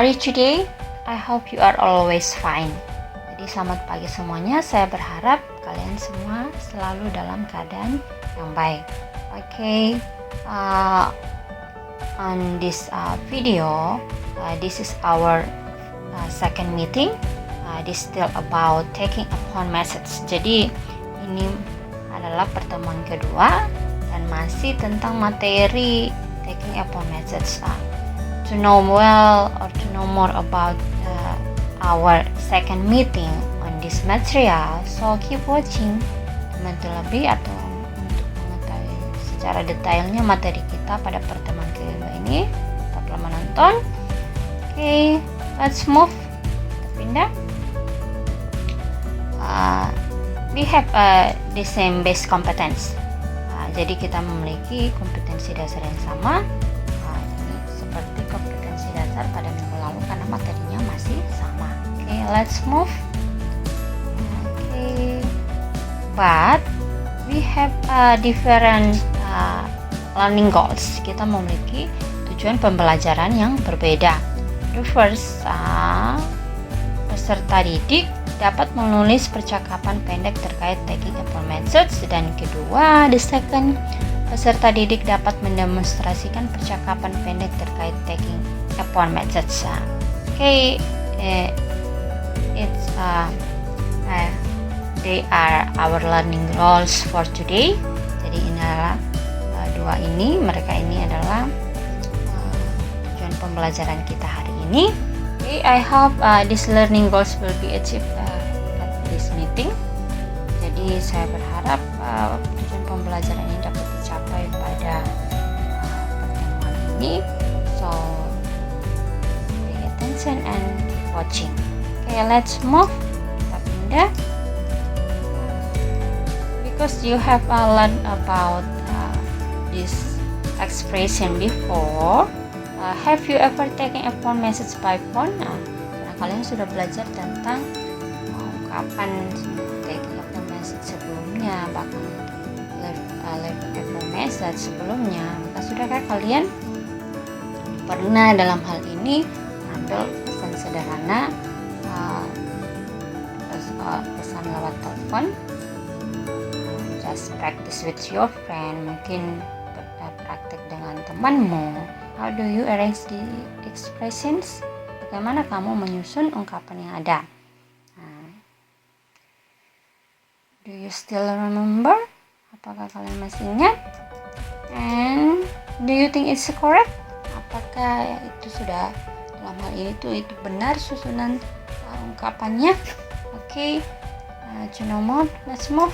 are you today? I hope you are always fine. Jadi selamat pagi semuanya. Saya berharap kalian semua selalu dalam keadaan yang baik. Okay, on this video, this is our second meeting. This still about taking upon message. Jadi ini adalah pertemuan kedua dan masih tentang materi taking upon message. To know well or to know more about our second meeting on this material, so keep watching untuk lebih atau untuk mengetahui secara detailnya materi kita pada pertemuan kedua ini. Tetaplah menonton. Okay, let's move. Kita pindah. We have the same base competence. Jadi kita memiliki kompetensi dasar yang sama. Seperti kompetensi dasar pada minggu lalu karena materinya masih sama. Okay, let's move. Okay, but we have different learning goals. Kita memiliki tujuan pembelajaran yang berbeda. The first, peserta didik dapat menulis percakapan pendek terkait taking upon message, dan kedua, the second, peserta didik dapat mendemonstrasikan percakapan pendek terkait taking upon message. Okay, they are our learning goals for today. Jadi ini adalah mereka ini adalah tujuan pembelajaran kita hari ini. Okay, I hope these learning goals will be achieved at this meeting. Jadi saya berharap tujuan pembelajaran ini dapat dicapai pada pertemuan ini. So pay attention and keep watching. Okay, let's move. Kita pindah. Because you have learned about this expression before. Have you ever taken upon message by phone? Karena kalian sudah belajar tentang ungkapan taking upon message sebelumnya, bahkan leaving upon message sebelumnya. Maka sudahkah kalian pernah dalam hal ini mengambil pesan sederhana, pesan lewat telepon? Just practice with your friend, mungkin praktek dengan temanmu. How do you arrange the expressions? Bagaimana kamu menyusun ungkapan yang ada? Do you still remember? Apakah kalian masih ingat? And do you think it's correct? Apakah itu sudah dalam hal ini itu benar susunan ungkapannya? Okay, to know more, let's move.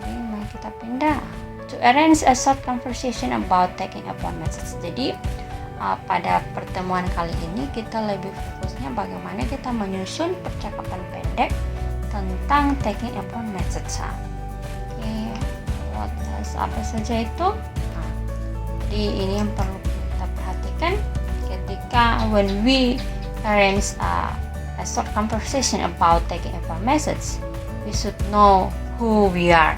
Jadi mari kita pindah. To arrange a short conversation about taking upon message. Jadi pada pertemuan kali ini kita lebih fokusnya bagaimana kita menyusun percakapan pendek tentang taking upon message. Okay, what else, apa saja itu? Jadi ini yang perlu kita perhatikan ketika when we arrange a short conversation about taking upon message, we should know who we are.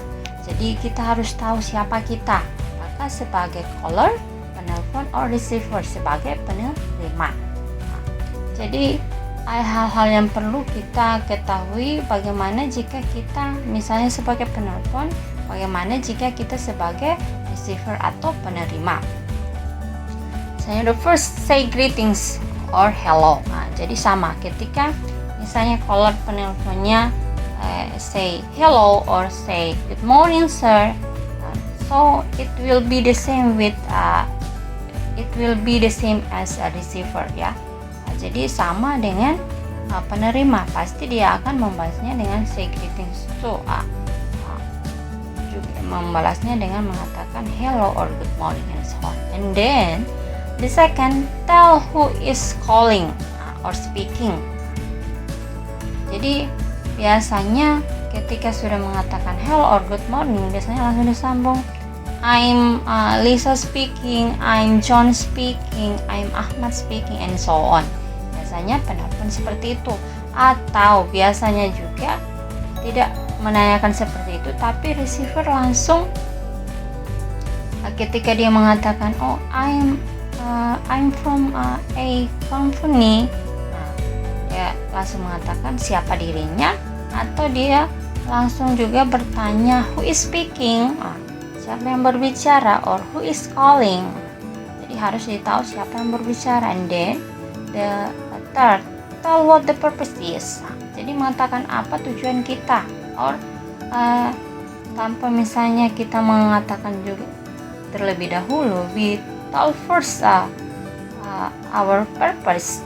Jadi kita harus tahu siapa kita, apakah sebagai caller, penelpon, or receiver, sebagai penerima. Jadi hal-hal yang perlu kita ketahui bagaimana jika kita misalnya sebagai penelpon, bagaimana jika kita sebagai receiver atau penerima. Misalnya the first say greetings or hello. Jadi sama ketika misalnya caller penelponnya say hello or say good morning sir, so it will be the same as a receiver ya. Jadi sama dengan penerima, pasti dia akan membalasnya dengan say greetings too. Juga membalasnya dengan mengatakan hello or good morning and so on. And then the second, tell who is calling or speaking. Jadi biasanya ketika sudah mengatakan hello or good morning, biasanya langsung disambung. I'm Lisa speaking, I'm John speaking, I'm Ahmad speaking, and so on. Biasanya penelpon seperti itu. Atau biasanya juga tidak menanyakan seperti itu, tapi receiver langsung ketika dia mengatakan oh I'm I'm from a company. Nah, dia langsung mengatakan siapa dirinya, atau dia langsung juga bertanya who is speaking, siapa yang berbicara, or who is calling. Jadi harus ditahu siapa yang berbicara. And then the third, tell what the purpose is. Jadi mengatakan apa tujuan kita, or tanpa misalnya kita mengatakan juga terlebih dahulu, we tell first our purpose,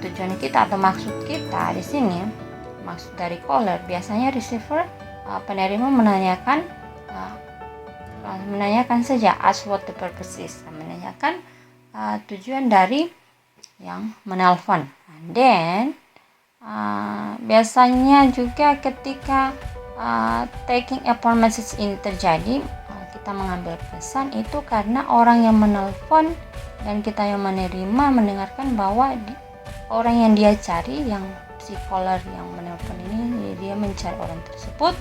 tujuan kita atau maksud kita di sini. Maksud dari caller, biasanya receiver, penerima menanyakan saja ask what the purpose is, menanyakan tujuan dari yang menelpon. And then biasanya juga ketika taking a phone message ini terjadi, kita mengambil pesan itu karena orang yang menelpon dan kita yang menerima mendengarkan bahwa orang yang dia cari, yang si caller yang menelpon ini, dia mencari orang tersebut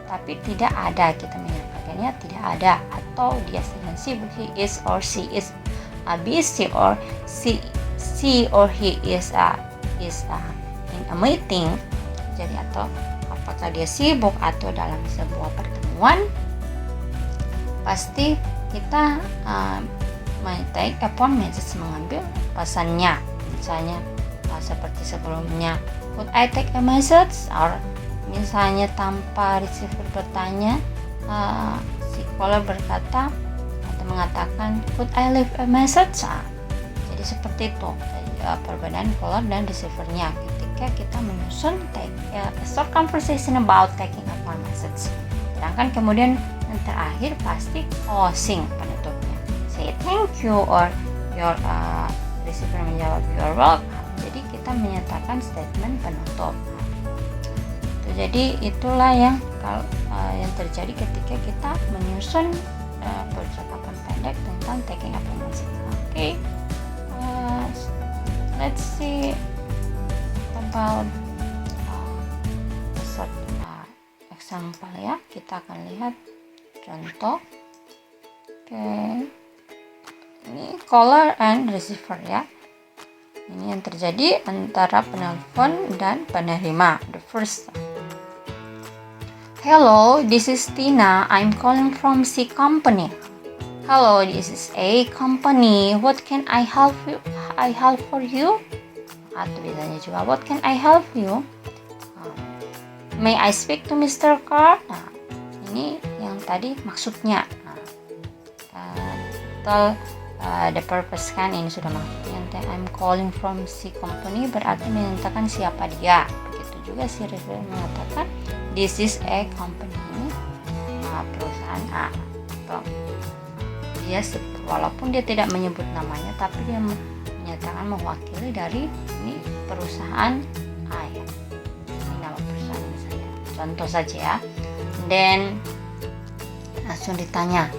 tapi tidak ada, kita menyatakannya tidak ada, atau dia sedang sibuk, he is or she is busy, or she or he is in a meeting. Jadi atau apakah dia sibuk atau dalam sebuah pertemuan, pasti kita take a phone message, mengambil pesannya. Misalnya seperti sebelumnya, could I take a message, or misalnya tanpa receiver bertanya, si caller berkata atau mengatakan could I leave a message. Jadi seperti itu perbedaan caller dan receivernya ketika kita menyusun a short conversation about taking a phone message. Sedangkan kemudian yang terakhir pasti closing, penutupnya, say thank you, or your receiver menjawab you're welcome. Jadi kita menyatakan statement penutup. Jadi itulah yang terjadi ketika kita menyusun percakapan pendek tentang taking a phone message. Okay, let's see about example ya. Kita akan lihat contoh. Okay, ini caller and receiver ya. Ini yang terjadi antara penelpon dan penerima. The first, hello, this is Tina. I'm calling from C company. Hello, this is A company. What can I help for you? Atau biasanya juga, what can I help you? May I speak to Mr. Carr? Nah, ini yang tadi maksudnya. The purpose kan ini sudah maksudnya. I'm calling from C company berarti menyatakan siapa dia. Begitu juga si receiver mengatakan this is a company, ini perusahaan A. Atau dia walaupun dia tidak menyebut namanya, tapi dia menyatakan mewakili dari ini perusahaan A ya. Ini nama perusahaan misalnya. Contoh saja ya. Dan langsung ditanya,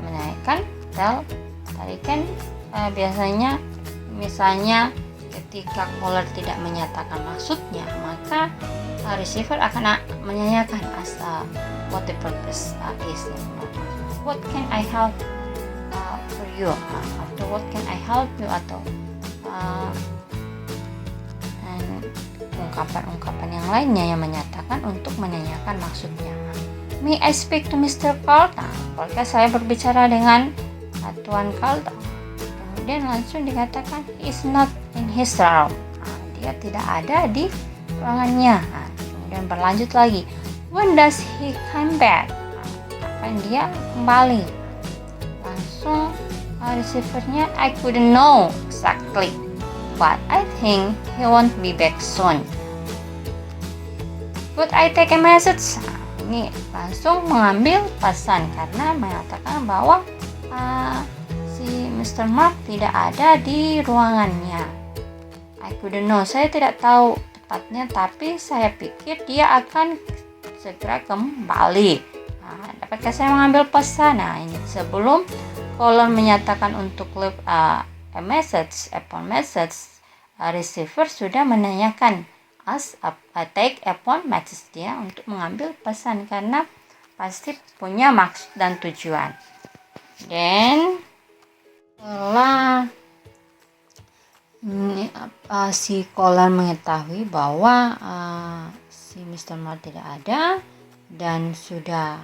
menanyakan tell. Tadi kan biasanya misalnya ketika caller tidak menyatakan maksudnya, maka receiver akan menanyakan what the purpose is. What can I help for you? Atau what can I help you? Atau ungkapan-ungkapan yang lainnya yang menyatakan untuk menanyakan maksudnya. May I speak to Mr. Carl? Apakah saya berbicara dengan Tuan Carl? Kemudian langsung dikatakan he is not in his room. Dia tidak ada di ruangannya. Kemudian berlanjut lagi, when does he come back? Kapan dia kembali? Langsung receivernya, I couldn't know exactly, but I think he won't be back soon. Could I take a message? Ini langsung mengambil pesan karena mengatakan bahwa si Mr. Mark tidak ada di ruangannya. I couldn't know, saya tidak tahu tepatnya, tapi saya pikir dia akan segera kembali. Dapatkah saya mengambil pesan? Ini sebelum caller menyatakan untuk leave a phone message, receiver sudah menanyakan take a phone message dia untuk mengambil pesan karena pasti punya maksud dan tujuan. Dan setelah Si caller mengetahui bahwa si Mr. Mark tidak ada dan sudah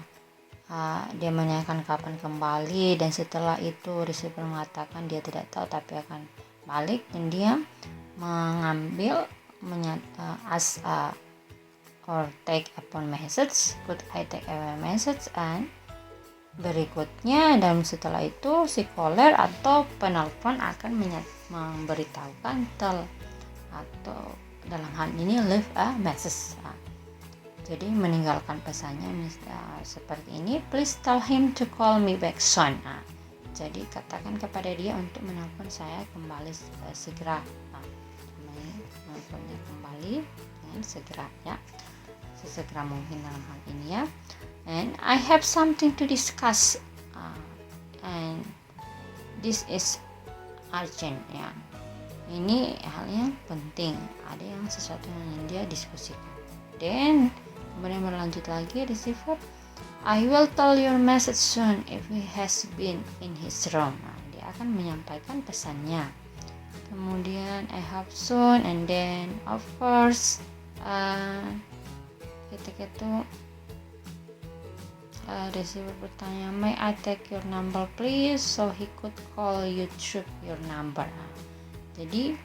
dia menanyakan kapan kembali, dan setelah itu receiver mengatakan dia tidak tahu tapi akan balik, dan dia mengambil or take upon message, could I take a message, and berikutnya, dan setelah itu si caller atau penelpon akan memberitahukan atau dalam hal ini leave a message. Jadi meninggalkan pesannya seperti ini, please tell him to call me back soon. Jadi katakan kepada dia untuk menelpon saya kembali segera. Menelponnya kembali dengan segera, ya, sesegera mungkin dalam hal ini, ya. And I have something to discuss, and this is urgent, ya. Ini hal yang penting, ada yang sesuatu yang dia diskusikan. Then kemudian berlanjut lagi receiver, I will tell your message soon if he has been in his room. Dia akan menyampaikan pesannya. Kemudian I hope soon, and then of course ketika itu receiver bertanya, may I take your number please, so he could call you through your number. Jadi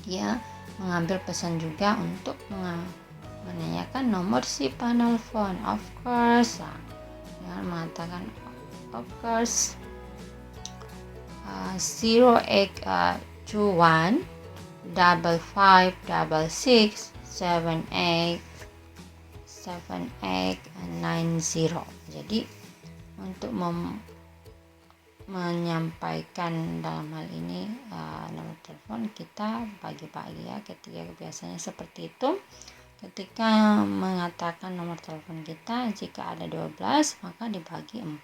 dia mengambil pesan juga untuk menanyakan nomor si penelpon. Of course, dengan mengatakan of course 0821 5566 7890. Jadi untuk menyampaikan dalam hal ini nomor telepon kita pagi-pagi, ya, ketika biasanya seperti itu. Ketika mengatakan nomor telepon kita, jika ada 12 maka dibagi 4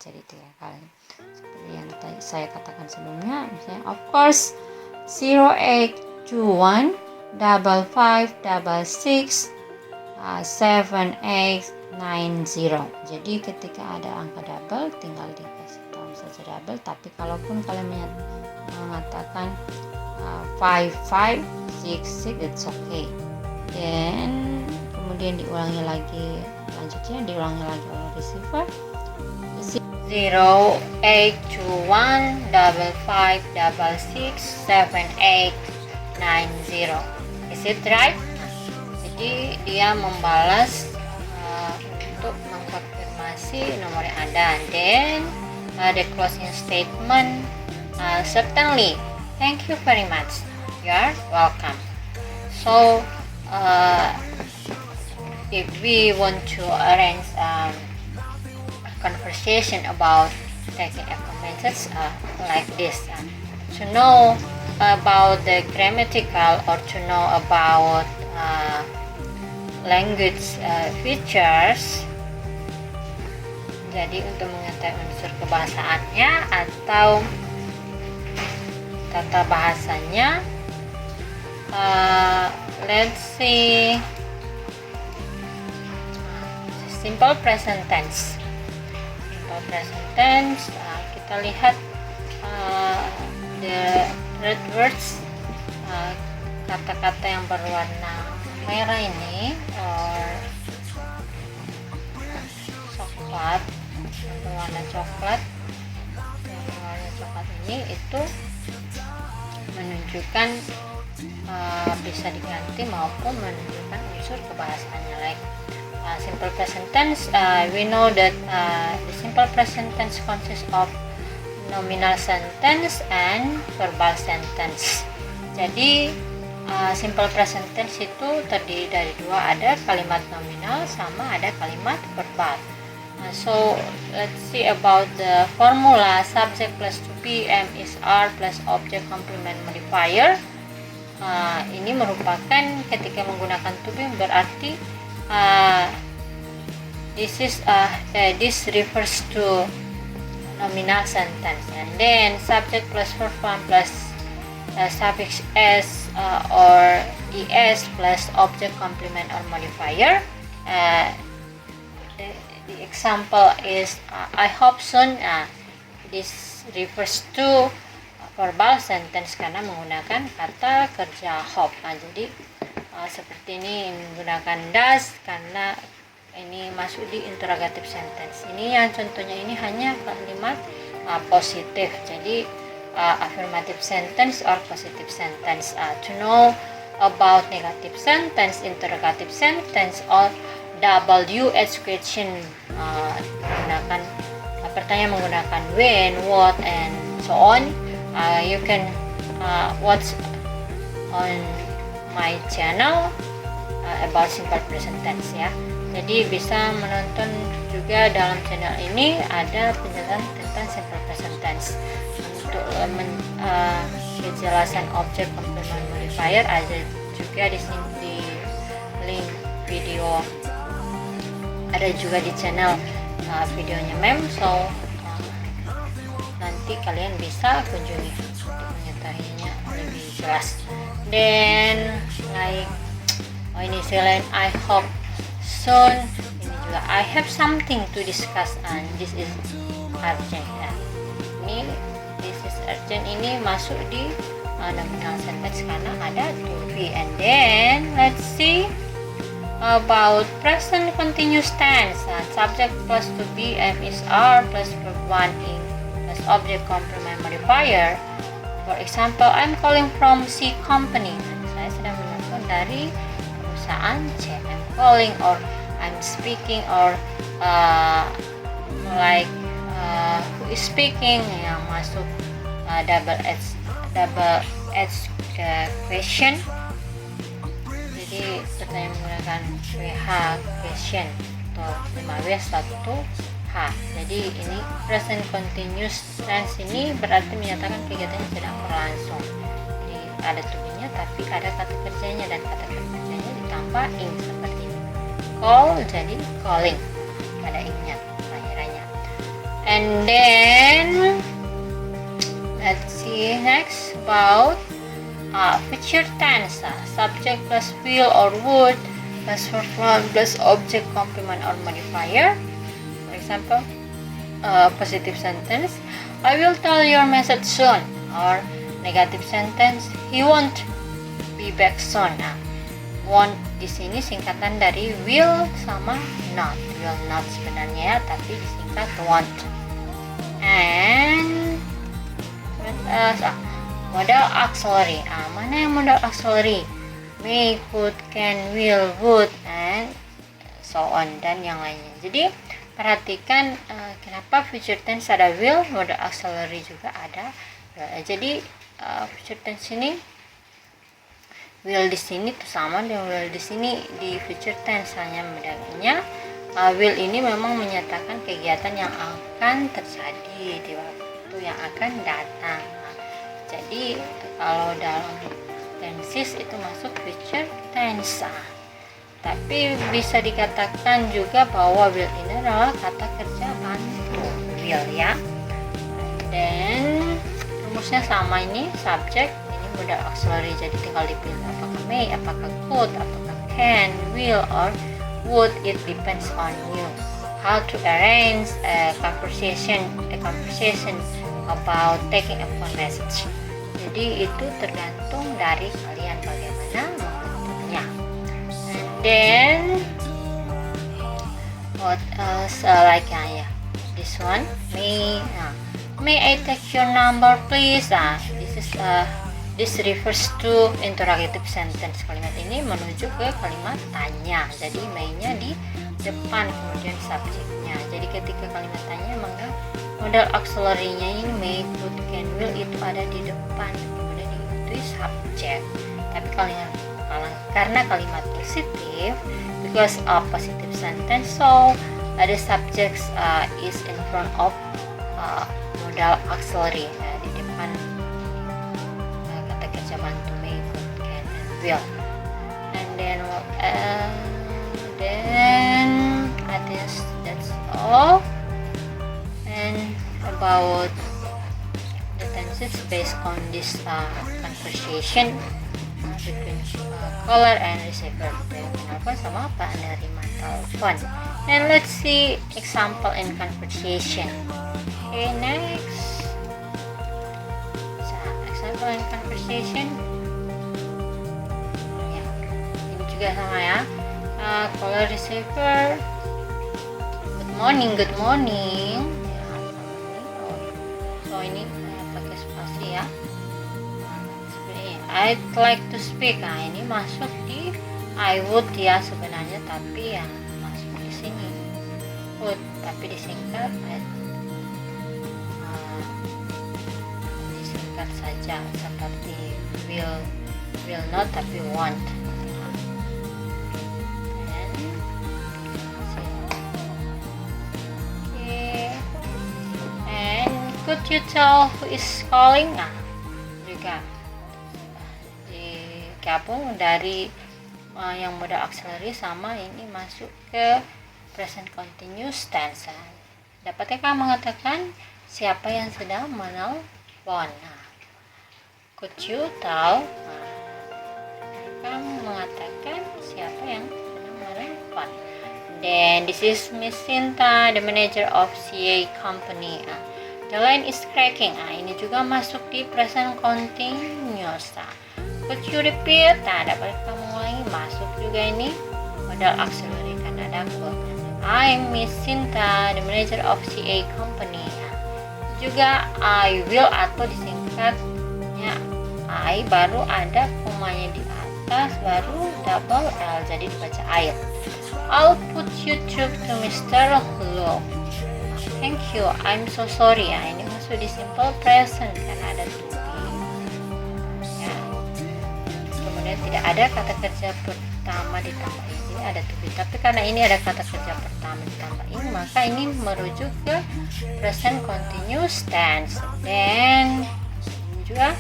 jadi 3 kali. Seperti yang tadi saya katakan sebelumnya, misalnya of course 0821 5566 7890. Jadi ketika ada angka double tinggal dikasih tahu saja double, tapi kalaupun kalian mengatakan 5566, it's okay. Dan kemudian diulangi lagi, selanjutnya diulangi lagi oleh receiver 0821 5566 7890. Is it right? Jadi dia membalas untuk mengkonfirmasi nomor yang ada. Then the closing statement, certainly, thank you very much, you are welcome. So if we want to arrange a conversation about taking a message like this, to know about the grammatical or to know about language features, jadi untuk mengetahui unsur kebahasaannya atau tata bahasanya, let's see simple present tense. Simple present tense, kita lihat the red words, kata-kata yang berwarna merah ini, or coklat, berwarna coklat, yang berwarna coklat ini itu menunjukkan bisa diganti maupun menunjukkan unsur kebahasaannya. Like simple present tense, we know that the simple present tense consists of nominal sentence and verbal sentence. Jadi simple present tense itu terdiri dari dua, ada kalimat nominal sama ada kalimat verbal. So let's see about the formula. Subject plus to be, am is are plus object complement modifier. Ini merupakan ketika menggunakan to be berarti this refers to nominal sentence, and then subject plus verb form plus suffix s or es plus object complement or modifier. The example is I hope soon. This refers to verbal sentence karena menggunakan kata kerja hope. Nah, jadi seperti ini menggunakan does karena ini masuk di interrogative sentence. Ini yang contohnya ini hanya kalimat positif. Jadi affirmative sentence or positive sentence. To know about negative sentence, interrogative sentence, or WH question menggunakan pertanyaan menggunakan when, what, and so on. You can watch on my channel about simple present tense ya. Jadi bisa menonton juga dalam channel ini ada penjelasan tentang simple present tense. Untuk kejelasan objek complement modifier ada juga di sini di link video, ada juga di channel videonya so nanti kalian bisa kunjungi untuk mengetahuinya lebih jelas. Dan ini selain I hope soon, ini juga I have something to discuss and this is urgent ya. Ini this is urgent ini masuk di nominal sentence karena ada to be. And then let's see about present continuous tense. Subject plus to be M is R plus verb 1 in plus object complement modifier. For example, I'm calling from C company. Saya sedang menelpon dari perusahaan C. I'm calling or I'm speaking or who is speaking yang masuk double H question. Jadi pertanyaan menggunakan WH question atau 5W1H. Jadi ini present continuous tense ini berarti menyatakan kegiatan yang sedang berlangsung. Jadi ada to be-nya tapi ada kata kerjanya dan kata kerjanya ditambah ing seperti ini. Call jadi calling, ada ing-nya akhirannya. And then let's see next about future tense. Subject plus will or would plus verb 1 plus object complement or modifier. For example, positive sentence, I will tell your message soon. Or negative sentence, he won't be back soon. Won't di sini singkatan dari will sama not. Will not sebenarnya ya, tapi disingkat won't. And modal auxiliary. Mana yang modal auxiliary? May, could, can, will, would, and so on, dan yang lainnya. Jadi perhatikan kenapa future tense ada will, modal auxiliary juga ada. Jadi future tense ini will di sini tuh sama dengan will di sini di future tense, hanya bedanya will ini memang menyatakan kegiatan yang akan terjadi di waktu yang akan datang. Jadi kalau dalam tenses itu masuk future tense. Tapi bisa dikatakan juga bahwa will ini adalah kata kerja bantu will ya. Dan rumusnya sama ini, subject ini modal auxiliary, jadi tinggal dipilih apakah may, apakah could, apakah can, will, or would. It depends on you how to arrange a conversation about taking a phone message. Jadi itu tergantung dari kalian bagaimana membentuknya. And then what else this one, may I take your number please. This refers to interrogative sentence. Kalimat ini menuju ke kalimat tanya. Jadi may-nya di depan kemudian subjeknya. Jadi ketika kalimat tanya maka modal auxiliary-nya ini may, could, can, will itu ada di depan, kemudian diikuti subjek. Tapi karena kalimat positif, because of positive sentence, so the subjects is in front of modal auxiliary, di depan kata kerja bantu may, could, can, and will. And then I guess that's all. And about the tenses based on this conversation between caller and receiver, telepon sama penerima telepon. And let's see example in conversation. Okay, next. example in conversation. Ya, ini juga sama ya. Caller receiver, good morning ya, sama ini. So ini pakai spasi ya. Sebenarnya I'd like to speak, ini masuk di I would ya sebenarnya, tapi ya masuk di sini would, tapi disingkat saja seperti will not tapi want. And could you tell who is calling? Juga digabung dari yang modal auxiliary sama ini masuk ke present continuous tense. Dapatkah mengatakan siapa yang sedang menelpon? Could you tell? Kamu mengatakan siapa yang sedang menelpon. Then this is Miss Sinta, the manager of CA company. The line is cracking. Ini juga masuk di present continuous. Could you repeat? Dapat kamu ulangi? Masuk juga ini modal auxiliary karena ada could. I'm Miss Sinta, the manager of CA company. Juga I will atau disingkatnya I, baru ada komanya di atas, baru double L, jadi dibaca I'll. I'll put you through to Mr. Lo. Thank you, I'm so sorry. Ini masuk di simple present karena ada to be. Ya. Kemudian tidak ada kata kerja pertama ditambah ini, ada to be. Tapi karena ini ada kata kerja pertama ditambah ini, maka ini merujuk ke present continuous tense. Then juga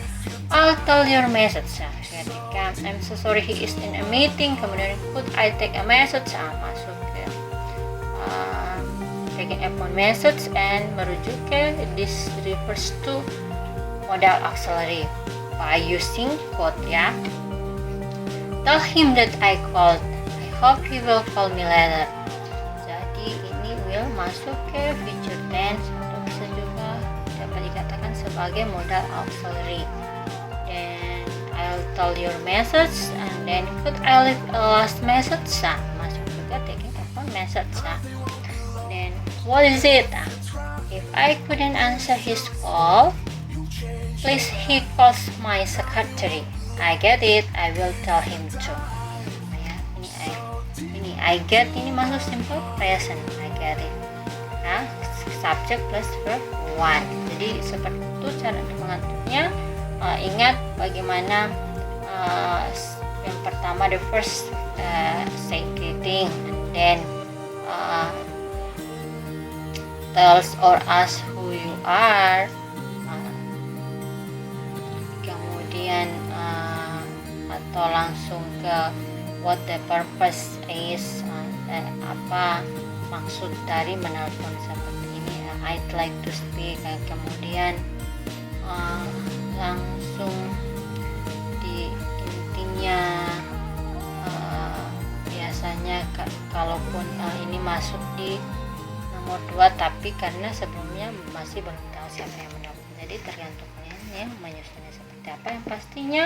I'll tell your message. Ketika I'm so sorry he is in a meeting, kemudian could I take a message? Masuk ke taking a phone message and merujuk ke this refers to modal auxiliary by using could ya. Tell him that I called. I hope he will call me later. Jadi ini will masuk ke future tense atau bisa juga dapat dikatakan sebagai modal auxiliary. Then I'll tell your message, and then could I leave a last message? Masuk juga taking a phone message. Then what is it? If I couldn't answer his call, please he calls my secretary. I get it, I will tell him too. Ya, ini I get ini masuk simple present. I get it. Nah, subject plus verb one. Jadi seperti itu cara mengaturnya. Ingat bagaimana yang pertama the first say greeting, and then tells or ask who you are, kemudian atau langsung ke what the purpose is, apa maksud dari menelpon seperti ini, I'd like to speak, kemudian langsung di intinya biasanya kalaupun ini masuk di nomor 2, tapi karena sebelumnya masih belum tahu siapa yang menelpon, jadi tergantung kalian yang menyusunnya seperti apa. Yang pastinya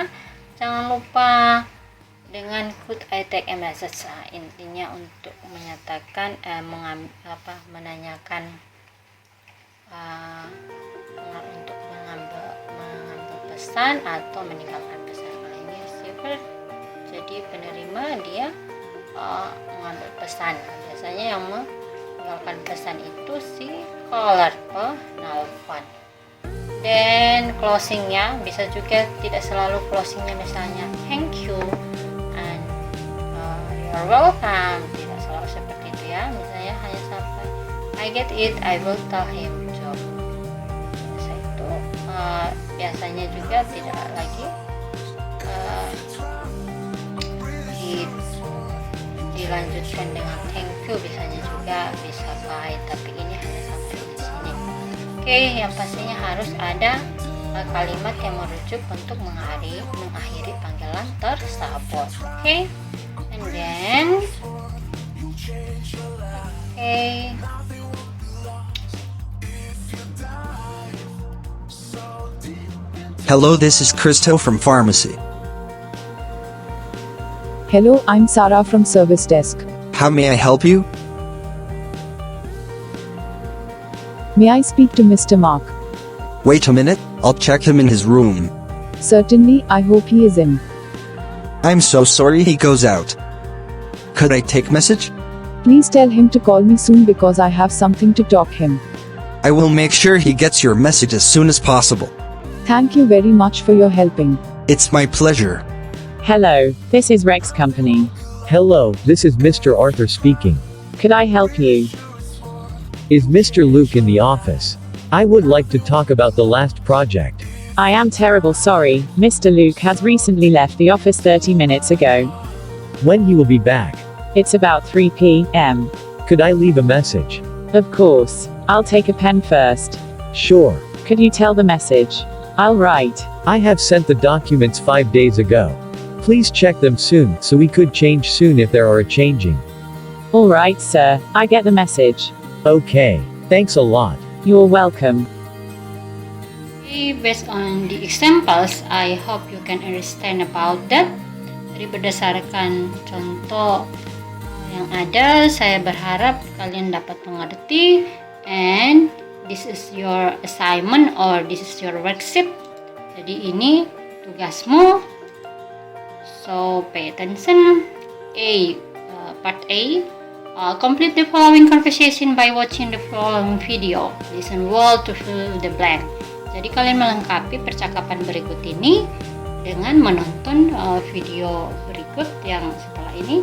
jangan lupa dengan could I take a message, intinya untuk menyatakan menanyakan untuk mengambil pesan atau meninggalkan pesan. Ini receiver, jadi penerima dia mengambil pesan. Biasanya yang meninggalkan pesan itu si caller, penelpon. Dan closingnya bisa juga tidak selalu closingnya misalnya thank you and you're welcome, tidak selalu seperti itu ya. Misalnya hanya sampai I get it, I will tell him to. Biasanya juga tidak lagi dilanjutkan dengan thank you, biasanya juga bisa bye, tapi ini hanya sampai di sini. Oke, yang pastinya harus ada kalimat yang merujuk untuk mengakhiri panggilan tersebut. Oke, and then Hello, this is Christo from pharmacy. Hello, I'm Sarah from service desk. How may I help you? May I speak to Mr. Mark? Wait a minute, I'll check him in his room. Certainly, I hope he is in. I'm so sorry he goes out. Could I take message? Please tell him to call me soon because I have something to talk him. I will make sure he gets your message as soon as possible. Thank you very much for your helping. It's my pleasure. Hello, this is Rex Company. Hello, this is Mr. Arthur speaking. Could I help you? Is Mr. Luke in the office? I would like to talk about the last project. I am terrible sorry, Mr. Luke has recently left the office 30 minutes ago. When he will be back? It's about 3 p.m. Could I leave a message? Of course. I'll take a pen first. Sure. Could you tell the message? I'll write. I have sent the documents 5 days ago. Please check them soon, so we could change soon if there are a changing. Alright, sir, I get the message. Okay. Thanks a lot. You're welcome. Okay, based on the examples, I hope you can understand about that. Jadi berdasarkan contoh yang ada, saya berharap kalian dapat mengerti. And this is your assignment or this is your worksheet. Jadi ini tugasmu. So pay attention. Part A. Complete the following conversation by watching the following video. Listen well to fill the blank. Jadi kalian melengkapi percakapan berikut ini dengan menonton video berikut yang setelah ini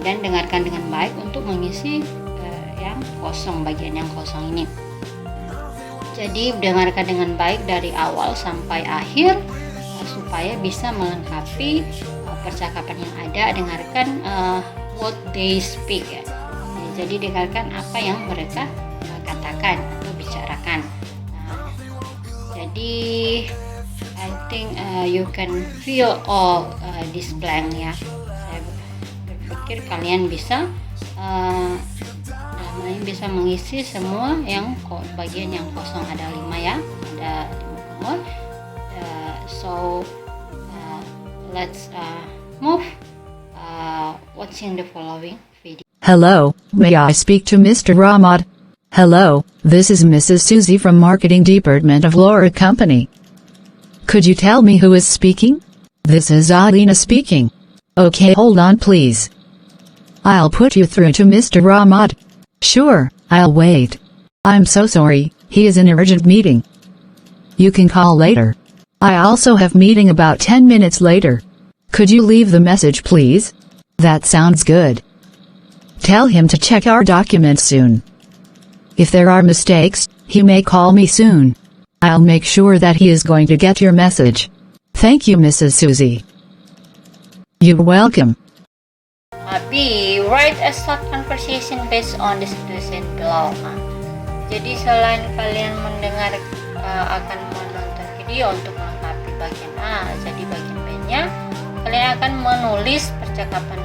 dan dengarkan dengan baik untuk mengisi yang kosong, bagian yang kosong ini. Jadi dengarkan dengan baik dari awal sampai akhir supaya bisa melengkapi percakapan yang ada. Dengarkan what they speak ya. Jadi dengarkan apa yang mereka katakan atau bicarakan. Jadi I think you can fill all this blank ya. Saya berpikir kalian bisa bisa mengisi semua yang bagian yang kosong. Ada 5 ya, ada 5 nomor. So let's move watching the following video. Hello, may I speak to Mr. Ramad? Hello, this is Mrs. Susie from Marketing Department of Laura Company. Could you tell me who is speaking? This is Alina speaking. Okay, hold on please. I'll put you through to Mr. Ramad. Sure, I'll wait. I'm so sorry, he is in an urgent meeting. You can call later. I also have meeting about 10 minutes later. Could you leave the message please? That sounds good. Tell him to check our documents soon. If there are mistakes, he may call me soon. I'll make sure that he is going to get your message. Thank you, Mrs. Susie. You're welcome. B. Write a short conversation based on the situation below. Jadi selain kalian mendengar akan menonton video untuk melengkapi bagian A, jadi bagian B-nya kalian akan menulis percakapan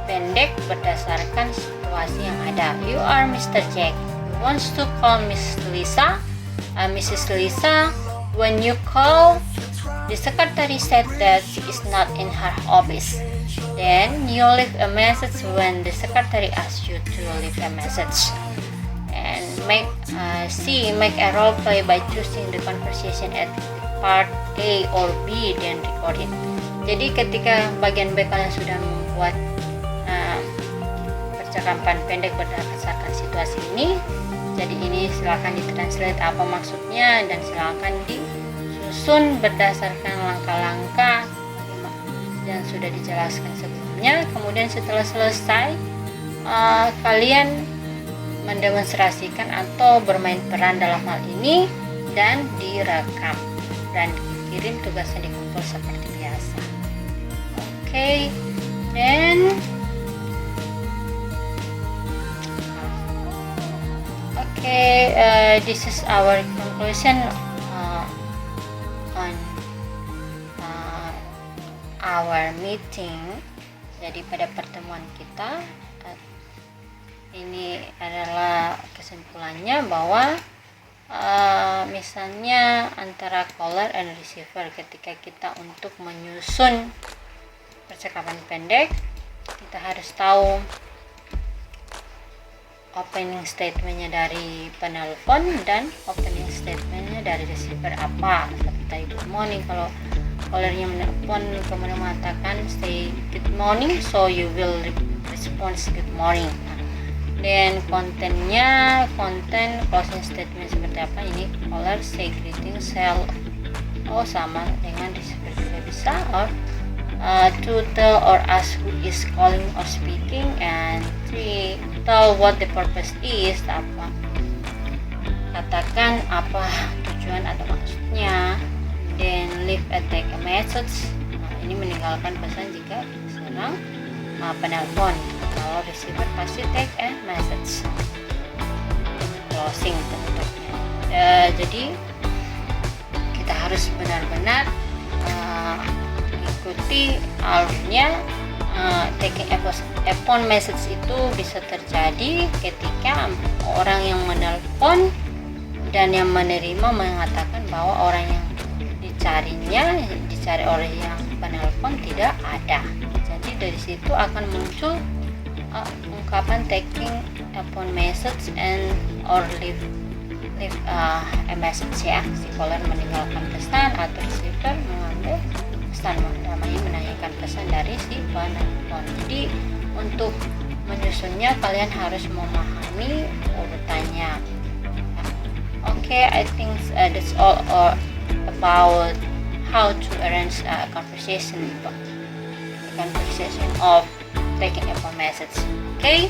pendek berdasarkan situasi yang ada. You are Mr. Jack. You want to call Miss Lisa. Mrs. Lisa, when you call, the secretary said that she is not in her office. Then you leave a message when the secretary asks you to leave a message. And make a role play by choosing the conversation at part A or B, then record it. Jadi ketika bagian B kalian sudah membuat percakapan pendek berdasarkan situasi ini, jadi ini silakan ditranslate apa maksudnya dan silakan disusun berdasarkan langkah-langkah yang sudah dijelaskan sebelumnya. Kemudian setelah selesai kalian mendemonstrasikan atau bermain peran dalam hal ini dan direkam dan dikirim tugasnya di kumpul seperti biasa. Okay, then this is our conclusion on our meeting. Jadi pada pertemuan kita ini adalah kesimpulannya bahwa misalnya antara caller and receiver, ketika kita untuk menyusun percakapan pendek, kita harus tahu opening statementnya dari penelpon dan opening statementnya dari receiver apa. Seperti good morning, kalau callernya menelpon kemudian mengatakan say good morning, so you will respond good morning. Dan kontennya, konten closing statement seperti apa, ini caller say greetings, hello, sama dengan receiver juga bisa, or to tell or ask who is calling or speaking, and 3 tell what the purpose is, apa, katakan apa tujuan atau maksudnya. Then leave a take a message, ini meninggalkan pesan jika sedang penelpon. Kalau receiver pasti take a message. Closing tentunya. Jadi kita harus benar-benar ikuti alurnya. Taking a phone message itu bisa terjadi ketika orang yang menelpon dan yang menerima mengatakan bahwa orang yang dicari oleh yang penelpon tidak ada. Jadi dari situ akan muncul ungkapan taking a phone message and or leave a message, ya. Si caller meninggalkan pesan atau receiver mengambil pesan, namanya menanyakan pesan dari si penelpon. Jadi untuk menyusunnya kalian harus memahami urutannya. Okay, I think that's all about how to arrange a conversation of taking a phone message. Okay,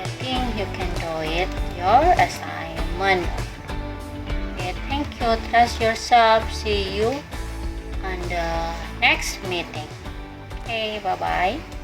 I think you can do it, your assignment. Okay, thank you, trust yourself, see you on the next meeting. Okay, bye bye.